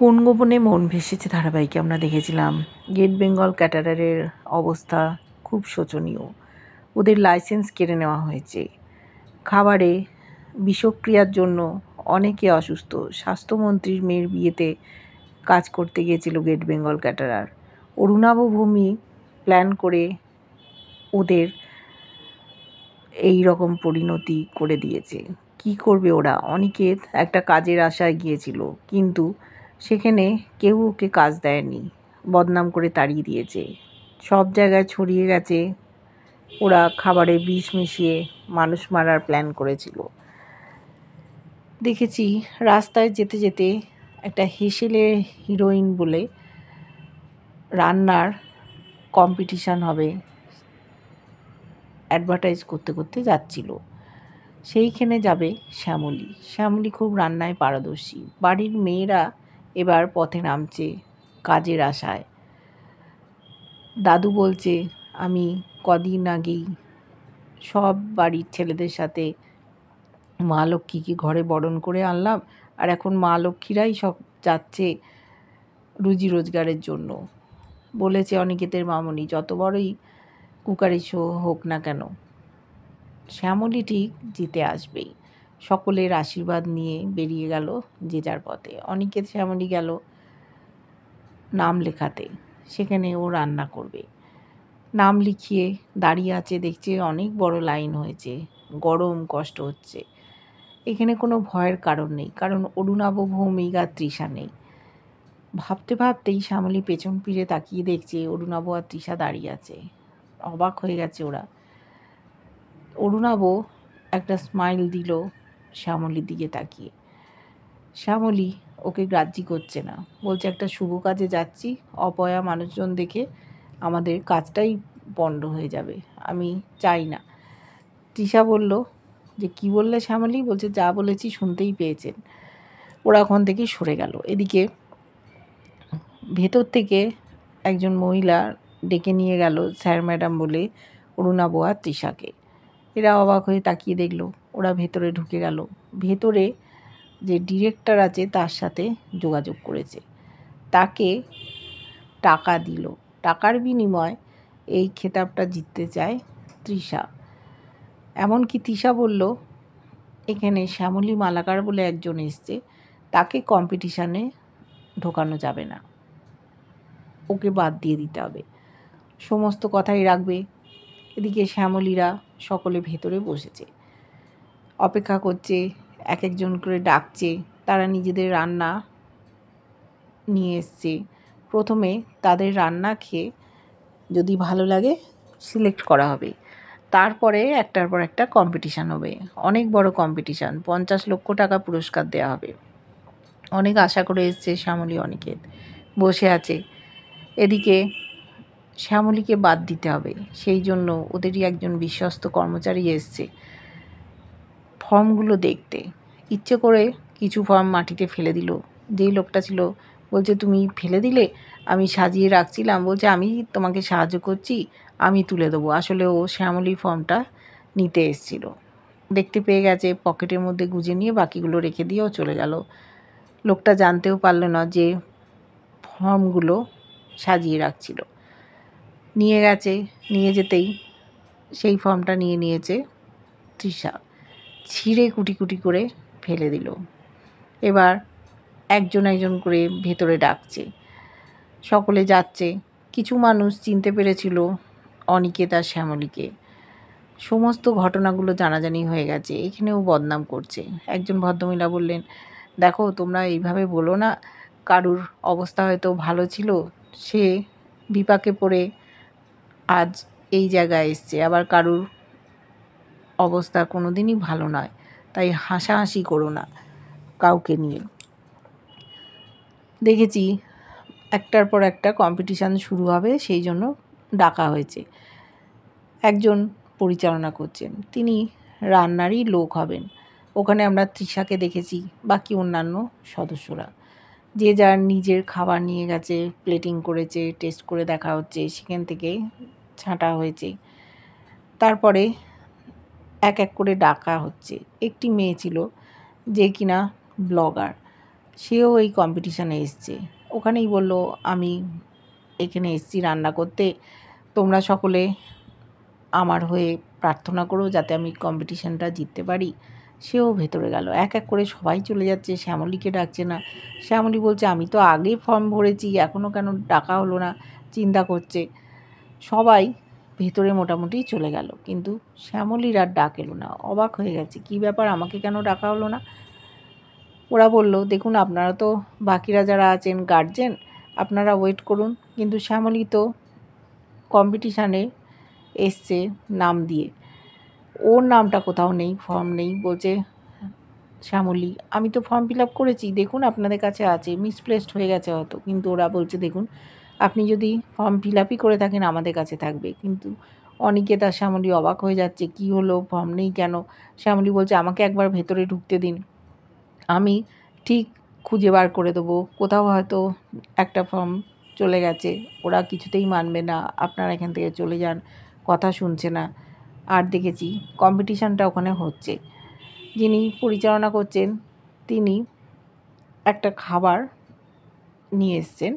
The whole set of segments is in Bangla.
কোন গোপনে মন ভেসেছে ধারাবাহিকে আমরা দেখেছিলাম গেট বেঙ্গল ক্যাটারারের অবস্থা খুব শোচনীয়। ওদের লাইসেন্স কেড়ে নেওয়া হয়েছে। খাবারে বিষক্রিয়ার জন্য অনেকে অসুস্থ। স্বাস্থ্যমন্ত্রীর মেয়ের বিয়েতে কাজ করতে গিয়েছিল গেট বেঙ্গল ক্যাটারার। অরুণাভ ভূমি প্ল্যান করে ওদের এই রকম পরিণতি করে দিয়েছে। কি করবে ওরা? অনিকেত একটা কাজের আশায় গিয়েছিল, কিন্তু সেখানে কেউ ওকে কাজ দেয়নি, বদনাম করে তাড়িয়ে দিয়েছে। সব জায়গায় ছড়িয়ে গেছে ওরা খাবারে বিষ মিশিয়ে মানুষ মারার প্ল্যান করেছিল। দেখেছি রাস্তায় যেতে যেতে একটা হেসেলের হিরোইন বলে রান্নার কম্পিটিশান হবে অ্যাডভার্টাইজ করতে করতে যাচ্ছিল। সেইখানে যাবে শ্যামলী। শ্যামলী খুব রান্নায় পারদর্শী। বাড়ির মেয়েরা এবার পথে নামছে কাজের আশায়। দাদু বলছে, আমি কদিন আগেই সব বাড়ির ছেলেদের সাথে মা লক্ষ্মীকে ঘরে বরণ করে আনলাম, আর এখন মা লক্ষ্মীরাই সব যাচ্ছে রুজি রোজগারের জন্য। বলেছে অনিকেতের মামনি, যত বড়ই কুকারি শো হোক না কেন শ্যামলী ঠিক জিতে আসবেই। সকলের আশীর্বাদ নিয়ে বেরিয়ে গেল যে যার পথে। অনিকেত শ্যামলী গেল নাম লেখাতে, সেখানে ও রান্না করবে। নাম লিখিয়ে দাঁড়িয়ে আছে, দেখছে অনেক বড় লাইন হয়েছে, গরম কষ্ট হচ্ছে। এখানে কোনো ভয়ের কারণ নেই, কারণ অরুণাভ ভৌমিক আর তৃষা নেই। ভাবতে ভাবতেই শ্যামলী পেছন ফিরে তাকিয়ে দেখছে অরুণাভ আর তৃষা দাঁড়িয়ে আছে। অবাক হয়ে গেছে ওরা। অরুণাভ একটা স্মাইল দিল শ্যামলীর দিকে তাকিয়ে। শ্যামলী ওকে গ্রাহ্যই করছে না, বলছে একটা শুভ কাজে যাচ্ছি, অপয়া মানুষজন দেখে আমাদের কাজটাই পণ্ড হয়ে যাবে, আমি চাই না। তৃষা বলল যে কি বললে শ্যামলী? বলছে যা বলেছি শুনতেই পেয়েছেন। ওরা ওখান থেকে সরে গেল। এদিকে ভেতর থেকে একজন মহিলা ডেকে নিয়ে গেল স্যার ম্যাডাম বলে অরুণাভ আর তৃষাকে। এরা অবাক হয়ে তাকিয়ে দেখলো। ওরা ভেতরে ঢুকে গেল। ভেতরে যে ডিরেক্টর আছে তার সাথে যোগাযোগ করেছে, তাকে টাকা দিল। টাকার বিনিময়ে এই খেতাবটা জিততে চায় তৃষা। এমনকি তৃষা বলল এখানে শ্যামলী মালাকার বলে একজন এসছে, তাকে কম্পিটিশানে ঢোকানো যাবে না, ওকে বাদ দিয়ে দিতে হবে, সমস্ত কথাই রাখবে। এদিকে শ্যামলীরা সকলে ভেতরে বসেছে, অপেক্ষা করছে, এক একজন করে ডাকছে। তারা নিজেদের রান্না নিয়ে এসছে। প্রথমে তাদের রান্না খেয়ে যদি ভালো লাগে সিলেক্ট করা হবে, তারপরে একটার পর একটা কম্পিটিশান হবে, অনেক বড় কম্পিটিশান, 50 লক্ষ টাকা পুরস্কার দেওয়া হবে। অনেক আশা করে এসছে শ্যামলী, অনিকেত বসে আছে। এদিকে শ্যামলীকে বাদ দিতে হবে, সেই জন্য ওদেরই একজন বিশ্বস্ত কর্মচারী এসছে ফর্মগুলো দেখতে। ইচ্ছে করে কিছু ফর্ম মাটিতে ফেলে দিল। যেই লোকটা ছিল বলছে তুমি ফেলে দিলে, আমি সাজিয়ে রাখছিলাম। বলছে আমি তোমাকে সাহায্য করছি, আমি তুলে দেবো। আসলে ও শ্যামলীর ফর্মটা নিতে এসেছিল, দেখতে পেয়ে গেছে, পকেটের মধ্যে গুজে নিয়ে বাকিগুলো রেখে দিয়েও চলে গেল। লোকটা জানতেও পারল না যে ফর্মগুলো সাজিয়ে রাখছিল। নিয়ে গেছে, নিয়ে যেতেই সেই ফর্মটা নিয়ে নিয়েছে তৃষা, ছিঁড়ে কুটি কুটি করে ফেলে দিল। এবার একজন একজন করে ভেতরে ডাকছে, সকলে যাচ্ছে। কিছু মানুষ চিনতে পেরেছিল অনিকেত আর শ্যামলীকে। সমস্ত ঘটনাগুলো জানাজানি হয়ে গেছে, এখানেও বদনাম করছে। একজন ভদ্রমহিলা বললেন, দেখো তোমরা এইভাবে বলো না, কারুর অবস্থা হয়তো ভালো ছিল, সে বিপাকে পড়ে আজ এই জায়গায় এসছে, আবার কারুর অবস্থা কোনো দিনই ভালো নয়, তাই হাসাহাসি করো না কাউকে নিয়ে। দেখেছি একটার পর একটা কম্পিটিশান শুরু হবে, সেই জন্য ডাকা হয়েছে। একজন পরিচালনা করছেন, তিনি রান্নারই লোক হবেন। ওখানে আমরা তৃষাকে দেখেছি, বাকি অন্যান্য সদস্যরা যে যার নিজের খাবার নিয়ে গেছে, প্লেটিং করেছে, টেস্ট করে দেখা হচ্ছে, সেখান থেকে ছাঁটা হয়েছে। তারপরে এক এক করে ডাকা হচ্ছে। একটি মেয়ে ছিল যে কিনা ব্লগার, সেও এই কম্পিটিশানে এসছে। ওখানেই বলল, আমি এখানে এসছি রান্না করতে, তোমরা সকলে আমার হয়ে প্রার্থনা করো যাতে আমি কম্পিটিশানটা জিততে পারি। সেও ভেতরে গেল। এক এক করে সবাই চলে যাচ্ছে, শ্যামলীকে ডাকছে না। শ্যামলী বলছে, আমি তো আগেই ফর্ম ভরেছি, এখনও কেন ডাকা হলো না, চিন্তা করছে। সবাই ভেতরে মোটামুটি চলে গেল, কিন্তু শ্যামলীর আর ডাক এলো না। অবাক হয়ে গেছে, কী ব্যাপার, আমাকে কেন ডাকা হলো না? ওরা বলল, দেখুন আপনারা তো বাকিরা যারা আছেন গার্জেন, আপনারা ওয়েট করুন। কিন্তু শ্যামলী তো কম্পিটিশানে এসছে নাম দিয়ে, ওর নামটা কোথাও নেই, ফর্ম নেই। বলছে শ্যামলী, আমি তো ফর্ম ফিল আপ করেছি, দেখুন আপনাদের কাছে আছে, মিসপ্লেসড হয়ে গেছে হয়তো। কিন্তু ওরা বলছে, দেখুন আপনি যদি ফর্ম ফিল আপই করে থাকেন আমাদের কাছে থাকবে। কিন্তু অনিকেত আর শ্যামলী অবাক হয়ে যাচ্ছে, কি হলো, ফর্ম নেই কেন? শ্যামলী বলছে, আমাকে একবার ভেতরে ঢুকতে দিন, আমি ঠিক খুঁজে বার করে দেবো, কোথাও হয়তো একটা ফর্ম চলে গেছে, ওরা কিছুতেই মানবে না, আপনারা এখান থেকে চলে যান, কথা শুনছে না। আর দেখেছি কম্পিটিশানটা ওখানে হচ্ছে, যিনি পরিচালনা করছেন তিনি একটা খাবার নিয়ে এসছেন,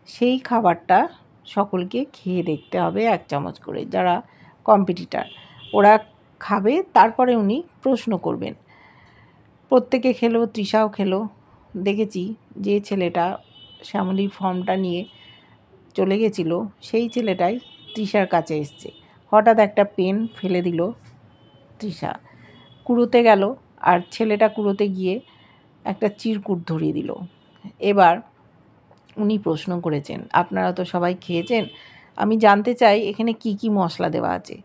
সেই খাবারটা সকলকে খেয়ে দেখতে হবে 1 চামচ করে, যারা কম্পিটিটার ওরা খাবে, তারপরে উনি প্রশ্ন করবেন। প্রত্যেকে খেলো, তৃষাও খেলো। দেখেছি যে ছেলেটা শ্যামলীর ফর্মটা নিয়ে চলে গেছিলো, সেই ছেলেটাই তৃষার কাছে এসছে। হঠাৎ একটা পেন ফেলে দিল তৃষা, কুড়োতে গেল, আর ছেলেটা কুড়োতে গিয়ে একটা চিরকুট ধরিয়ে দিল। এবার উনি প্রশ্ন করেছেন, আপনারা তো সবাই খেয়েছেন, আমি জানতে চাই এখানে কি কি মশলা দেওয়া আছে।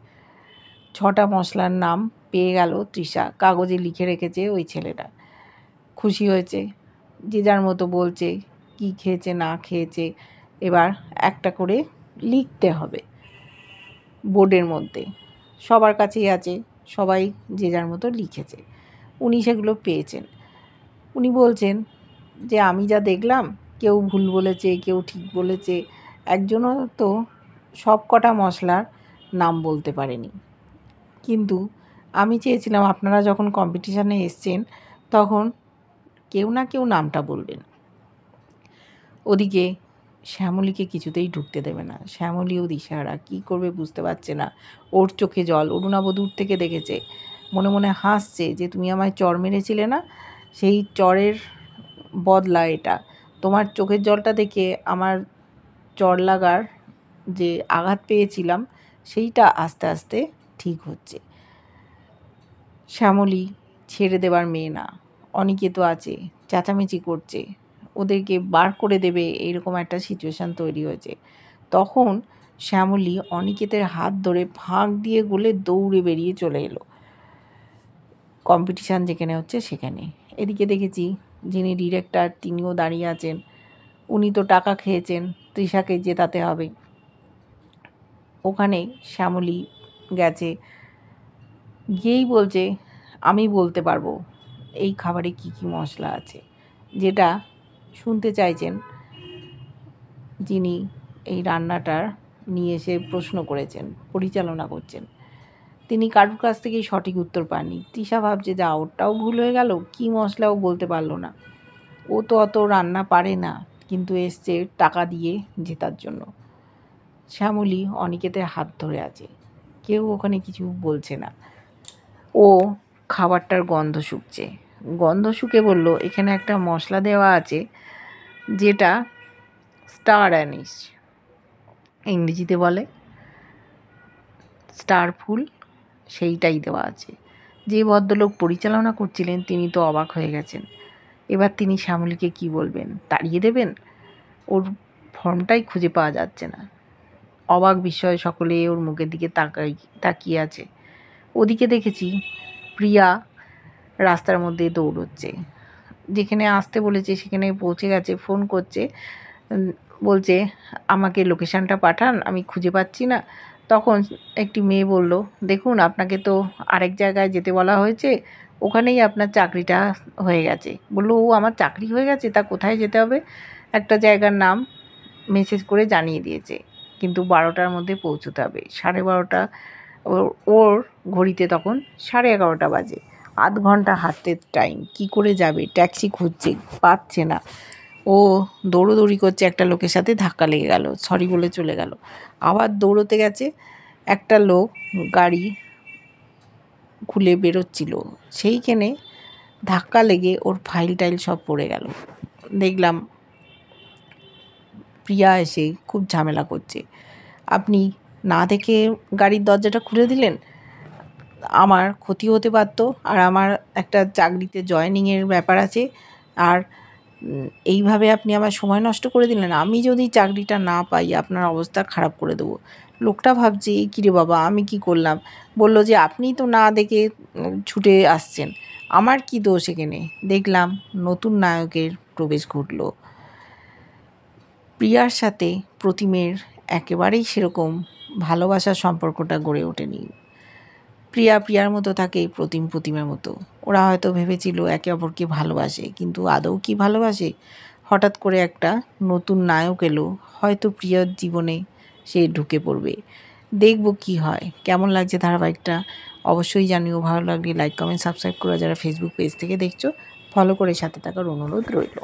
6টা মশলার নাম পেয়ে গেল তৃষা, কাগজে লিখে রেখেছে ওই ছেলেটা। খুশি হয়েছে, যে যার মতো বলছে কি খেয়েছে না খেয়েছে। এবার একটা করে লিখতে হবে বোর্ডের মধ্যে, সবার কাছেই আছে, সবাই যে যার মতো লিখেছে। উনি সেগুলো পেয়েছেন। উনি বলছেন যে, আমি যা দেখলাম, কেউ ভুল বলেছে, কেউ ঠিক বলেছে, একজনও তো সব কটা মশলার নাম বলতে পারেনি। কিন্তু আমি চেয়েছিলাম আপনারা যখন কম্পিটিশানে এসছেন তখন কেউ না কেউ নামটা বলবেন। ওদিকে শ্যামলীকে কিছুতেই ঢুকতে দেবে না। শ্যামলীও দিশেহারা, কী করবে বুঝতে পারছে না। ওর চোখে জল। অরুণাব দূর থেকে দেখেছে, মনে মনে হাসছে যে, তুমি আমায় চড় মেরেছিলে না, সেই চড়ের বদলা এটা। তোমার চোখের জলটা দেখে আমার চড় লাগার যে আঘাত পেয়েছিলাম সেইটা আস্তে আস্তে ঠিক হচ্ছে। শ্যামলী ছেড়ে দেবার মেয়ে না, অনিকেত আছে, চেঁচামেচি করছে, ওদেরকে বার করে দেবে, এইরকম একটা সিচুয়েশান তৈরি হয়েছে। তখন শ্যামলী অনিকেতের হাত ধরে ফাঁক দিয়ে গলে দৌড়ে বেরিয়ে চলে এলো কম্পিটিশান যেখানে হচ্ছে সেখানে। এদিকে দেখেছি যিনি ডিরেক্টর তিনিও দাঁড়িয়ে আছেন, উনি তো টাকা খেয়েছেন, তৃষাকে জেতাতে হবে। ওখানে শ্যামলী গেছে, গিয়েই বলছে, আমি বলতে পারবো এই খাবারে কি কি মশলা আছে, যেটা শুনতে চাইছেন যিনি এই রান্নাটার নিয়ে এসে প্রশ্ন করেছেন, পরিচালনা করছেন। তিনি কারুর কাছ থেকেই সঠিক উত্তর পাননি। তৃষা ভাবছে, যা ওরটাও ভুল হয়ে গেল, কী মশলাও বলতে পারলো না। ও তো অত রান্না পারে না, কিন্তু এসছে টাকা দিয়ে জেতার জন্য। শ্যামলী অনিকেতের হাত ধরে আছে, কেউ ওখানে কিছু বলছে না। ও খাবারটার গন্ধ শুকছে, গন্ধ শুকে বলল, এখানে একটা মশলা দেওয়া আছে যেটা স্টার অ্যানিস ইংরেজিতে বলে, স্টার ফুল, সেইটাই দেওয়া আছে। যে ভদ্রলোক পরিচালনা করছিলেন তিনি তো অবাক হয়ে গেছেন। এবার তিনি শ্যামলীকে কি বলবেন, তাড়িয়ে দেবেন? ওর ফর্মটাই খুঁজে পাওয়া যাচ্ছে না। অবাক বিস্ময়ে সকলে ওর মুখের দিকে তাকিয়ে আছে। ওদিকে দেখেছি প্রিয়া রাস্তার মধ্যে দৌড়চ্ছে, যেখানে আসতে বলেছে সেখানে পৌঁছে গেছে, ফোন করছে, বলছে আমাকে লোকেশানটা পাঠান, আমি খুঁজে পাচ্ছি না। তখন একটি মেয়ে বলল, দেখুন আপনাকে তো আরেক জায়গায় যেতে বলা হয়েছে, ওখানেই আপনার চাকরিটা হয়ে গেছে। বললো, ও আমার চাকরি হয়ে গেছে, তা কোথায় যেতে হবে? একটা জায়গার নাম মেসেজ করে জানিয়ে দিয়েছে, কিন্তু 12টার মধ্যে পৌঁছতে হবে। 12:30 ওর ঘড়িতে তখন 11:30 বাজে। আধ ঘন্টা হাঁটতে টাইম, কি করে যাবে? ট্যাক্সি খুঁজছে, পাচ্ছে না। ও দৌড়োদৌড়ি করছে, একটা লোকের সাথে ধাক্কা লেগে গেল, সরি বলে চলে গেল। আবার দৌড়োতে গেছে, একটা লোক গাড়ি খুলে বেরোচ্ছিল, সেইখানে ধাক্কা লেগে ওর ফাইল টাইল সব পড়ে গেল। দেখলাম প্রিয়া এসে খুব ঝামেলা করছে, আপনি না দেখে গাড়ির দরজাটা খুলে দিলেন, আমার ক্ষতি হতে পারত, আর আমার একটা চাকরিতে জয়েনিংয়ের ব্যাপার আছে, আর এইভাবে আপনি আমার সময় নষ্ট করে দিলেন। আমি যদি চাকরিটা না পাই আপনার অবস্থা খারাপ করে দেবো। লোকটা ভাবছে কী রে বাবা, আমি কি করলাম? বলল যে আপনি তো না দেখে ছুটে আসছেন, আমার কি দোষ এখানে? দেখলাম নতুন নায়কের প্রবেশ ঘটল। প্রিয়ার সাথে প্রতিমের একেবারেই সেরকম ভালোবাসার সম্পর্কটা গড়ে ওঠেনি। প্রিয়ার মতো থাকে, প্রতিমের মতো। ওরা হয়তো ভেবেছিল একে অপরকে ভালোবাসে, কিন্তু আদৌ কি ভালোবাসে? হঠাৎ করে একটা নতুন নায়ক এলো, হয়তো প্রিয়ার জীবনে সে ঢুকে পড়বে। দেখব কি হয়। কেমন লাগছে ধারাবাহিকটা অবশ্যই জানিও। ভালো লাগলে লাইক, কমেন্ট, সাবস্ক্রাইব করে, যারা ফেসবুক পেজ থেকে দেখছো ফলো করে সাথে থাকার অনুরোধ রইল।